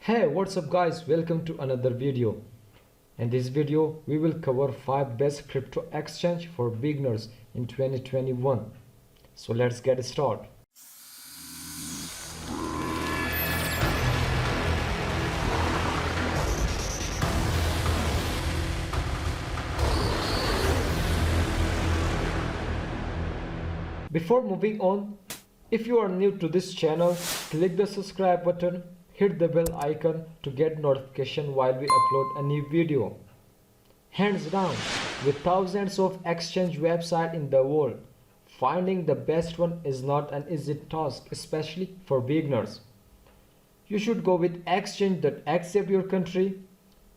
Hey, what's up guys? Welcome to another video. In this video, we will cover 5 best crypto exchange for beginners in 2021. So let's get started. Before moving on, if you are new to this channel, click the subscribe button, hit the bell icon to get notification while we upload a new video. Hands down, with thousands of exchange websites in the world, finding the best one is not an easy task, especially for beginners. You should go with exchange that accept your country,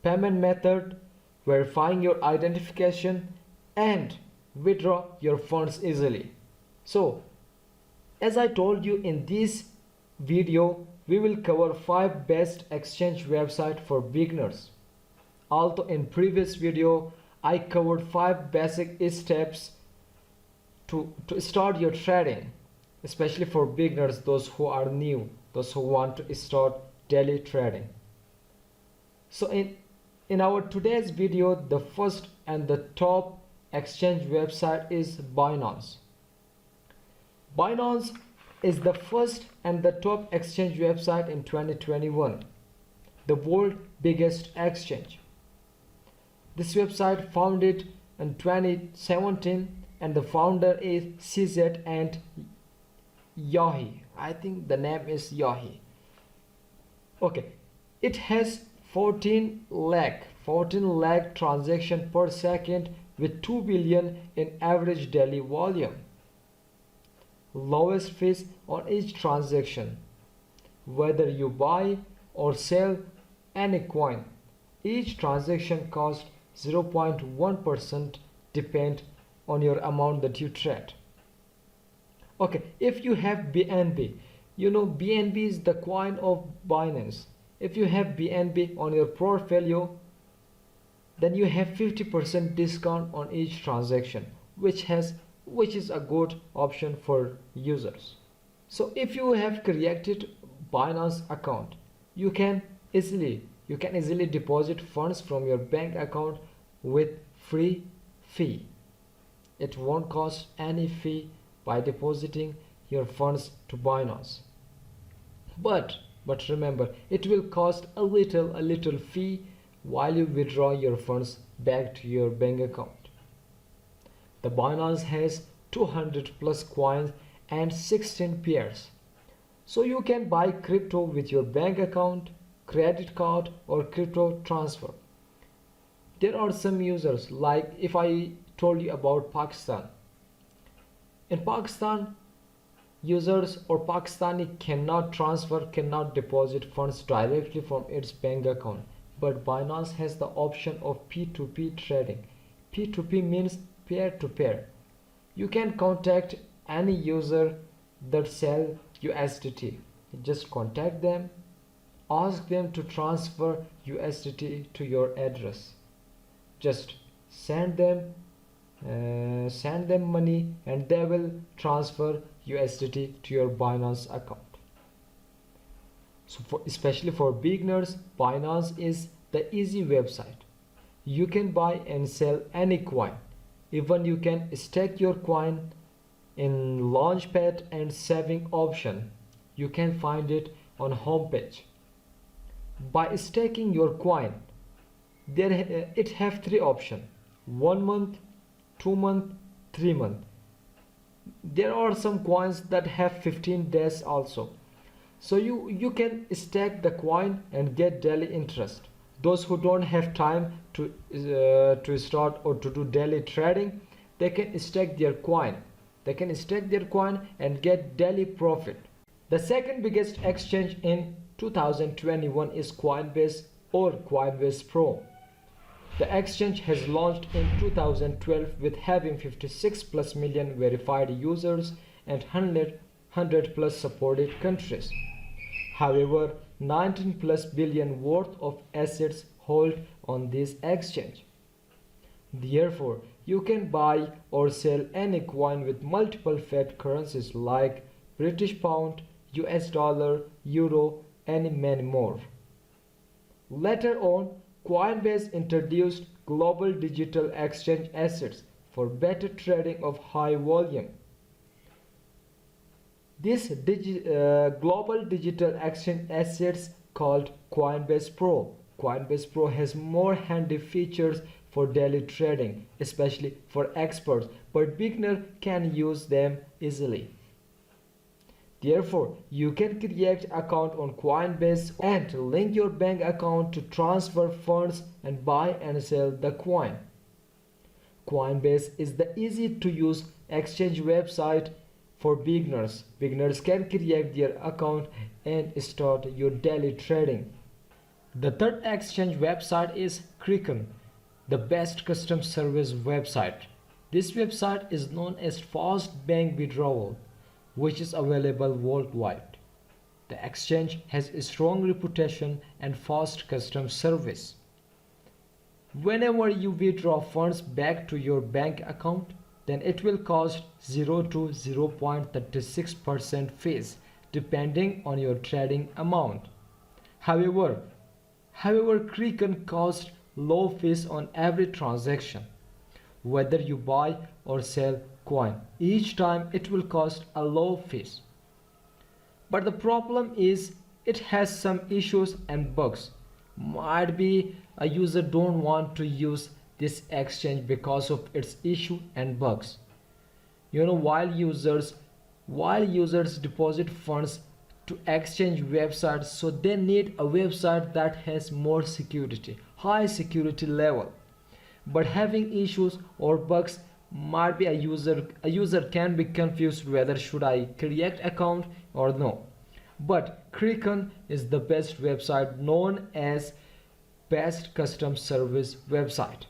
payment method, verifying your identification, and withdraw your funds easily. So, as I told you in this video, we will cover 5 best exchange websites for beginners. Also in previous video, I covered 5 basic steps to start your trading, especially for beginners, those who are new, those who want to start daily trading. So in our today's video, the first and the top exchange website is Binance. Binance is the first and the top exchange website in 2021, the world's biggest exchange. This website founded in 2017 and the founder is CZ and Yahi. I think the name is Yahi. Okay, it has 14 lakh transaction per second with 2 billion in average daily volume. Lowest fees on each transaction. Whether you buy or sell any coin, each transaction costs 0.1% depend on your amount that you trade. Okay, if you have BNB, you know BNB is the coin of Binance. If you have BNB on your portfolio, then you have 50% discount on each transaction, which is a good option for users. So if you have created Binance account, you can easily deposit funds from your bank account with free fee. It won't cost any fee by depositing your funds to Binance. But remember, it will cost a little fee while you withdraw your funds back to your bank account. The Binance has 200 plus coins and 16 pairs. So you can buy crypto with your bank account, credit card or crypto transfer. There are some users, like if I told you about Pakistan. In Pakistan, users or Pakistani cannot deposit funds directly from its bank account. But Binance has the option of P2P trading. P2P means peer-to-peer. You can contact any user that sell USDT. Just contact them, ask them to transfer USDT to your address. Just send them money and they will transfer USDT to your Binance account. So especially for beginners, Binance is the easy website. You can buy and sell any coin. Even you can stake your coin in launchpad and saving option. You can find it on homepage. By staking your coin, it have 3 options: 1 month, 2 month, 3 month. There are some coins that have 15 days also. So you can stake the coin and get daily interest. Those who don't have time to start or to do daily trading, they can stake their coin. They can stake their coin and get daily profit. The second biggest exchange in 2021 is Coinbase or Coinbase Pro. The exchange has launched in 2012 with having 56 plus million verified users and 100 plus supported countries. However, 19 plus billion worth of assets hold on this exchange. Therefore, you can buy or sell any coin with multiple fiat currencies like British pound, US dollar, euro, and many more. Later on, Coinbase introduced global digital exchange assets for better trading of high volume. This global digital exchange assets called Coinbase Pro. Coinbase Pro has more handy features for daily trading, especially for experts, but beginner can use them easily. Therefore, you can create account on Coinbase and link your bank account to transfer funds and buy and sell the coin. Coinbase is the easy to use exchange website for beginners. Beginners can create their account and start your daily trading. The third exchange website is Kraken, the best custom service website. This website is known as fast bank withdrawal, which is available worldwide. The exchange has a strong reputation and fast custom service. Whenever you withdraw funds back to your bank account, then it will cost 0 to 0.36% fees depending on your trading amount. However, Kraken costs low fees on every transaction. Whether you buy or sell coin, each time it will cost a low fees. But the problem is it has some issues and bugs. Might be a user don't want to use this exchange because of its issue and bugs. While users deposit funds to exchange websites, so they need a website that has more security, high security level. But having issues or bugs might be a user can be confused whether should I create account or no. But Kraken is the best website, known as best custom service website.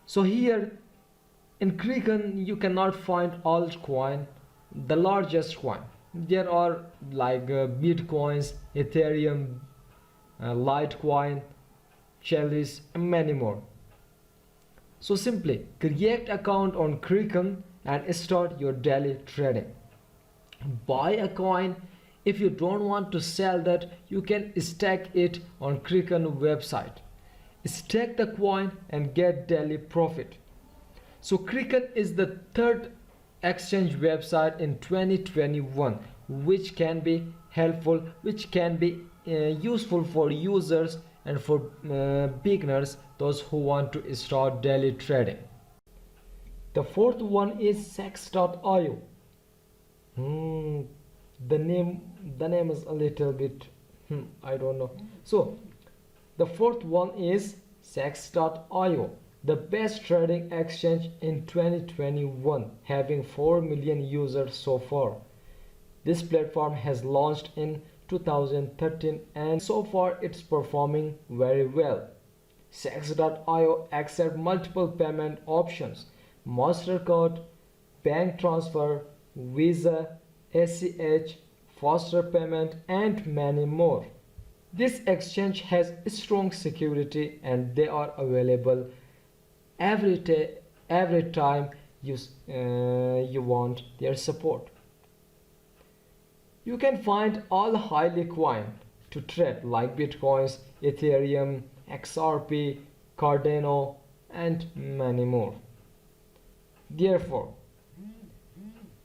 So here in Kraken you cannot find altcoin, the largest coin. There are like Bitcoins, Ethereum, Litecoin, Chalice, and many more. So simply create account on Kraken and start your daily trading. Buy a coin. If you don't want to sell that, you can stack it on Kraken website. Stack the coin and get daily profit. So Kraken is the third exchange website in 2021 which can be helpful, which can be useful for users and for beginners, those who want to start daily trading. The fourth one is sex.io. The name is a little bit I don't know. So the fourth one is sex.io, the best trading exchange in 2021, having 4 million users so far. This platform has launched in 2013 and so far it's performing very well. Sex.io accepts multiple payment options: MasterCard, bank transfer, Visa, ACH, faster payment, and many more. This exchange has strong security and they are available every time you want their support. You can find all highly coin to trade like Bitcoins, Ethereum, XRP, Cardano, and many more. Therefore,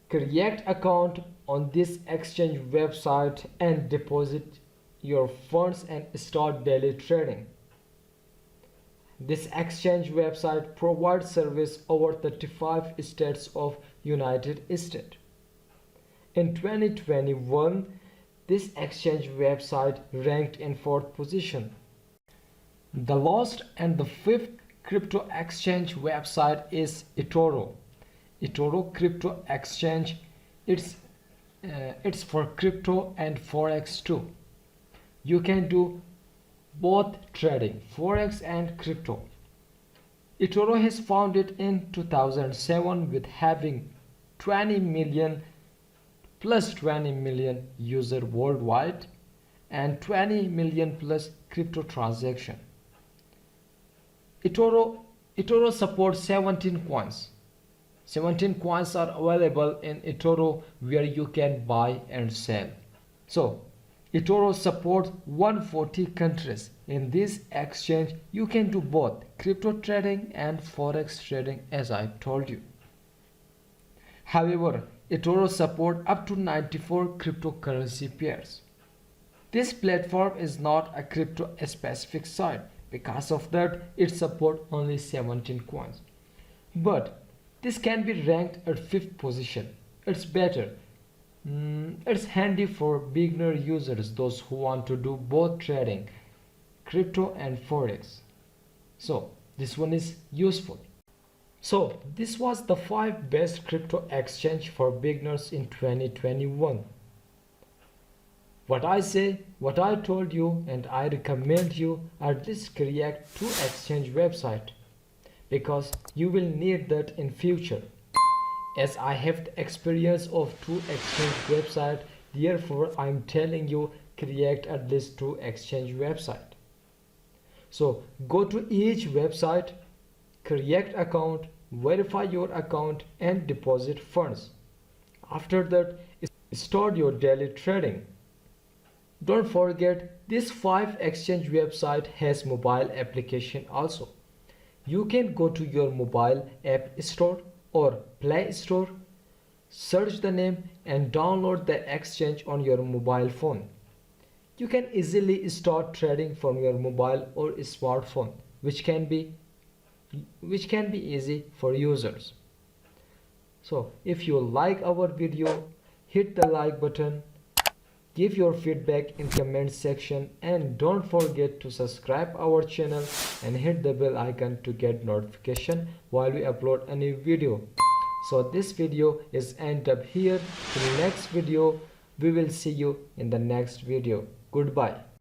create account on this exchange website and deposit your funds and start daily trading. This exchange website provides service over 35 states of United States. In 2021, this exchange website ranked in 4th position. The last and the 5th crypto exchange website is Etoro. Etoro Crypto Exchange. It's for crypto and forex too. You can do both trading, forex and crypto. Etoro has founded in 2007 with having 20 million user worldwide and 20 million plus crypto transaction. Etoro supports 17 coins. 17 coins are available in Etoro where you can buy and sell. So Etoro supports 140 countries. In this exchange, you can do both crypto trading and forex trading as I told you. However, Etoro supports up to 94 cryptocurrency pairs. This platform is not a crypto specific site. Because of that, it supports only 17 coins. But this can be ranked at 5th position. It's better. It's handy for beginner users, those who want to do both trading, crypto and forex. So this one is useful. So this was the 5 best crypto exchange for beginners in 2021. What I say, what I told you, and I recommend you at least create 2 exchange website because you will need that in future. As I have the experience of 2 exchange website, therefore I am telling you create at least 2 exchange website. So go to each website, create account, verify your account and deposit funds. After that, start your daily trading. Don't forget, this 5 exchange website has mobile application also. You can go to your mobile app store or Play Store, search the name and download the exchange on your mobile phone. You can easily start trading from your mobile or smartphone, which can be easy for users. So if you like our video, hit the like button, give your feedback in comment section and don't forget to subscribe our channel and hit the bell icon to get notification while we upload a new video. So this video is end up here. In the next video, we will see you in the next video. Goodbye.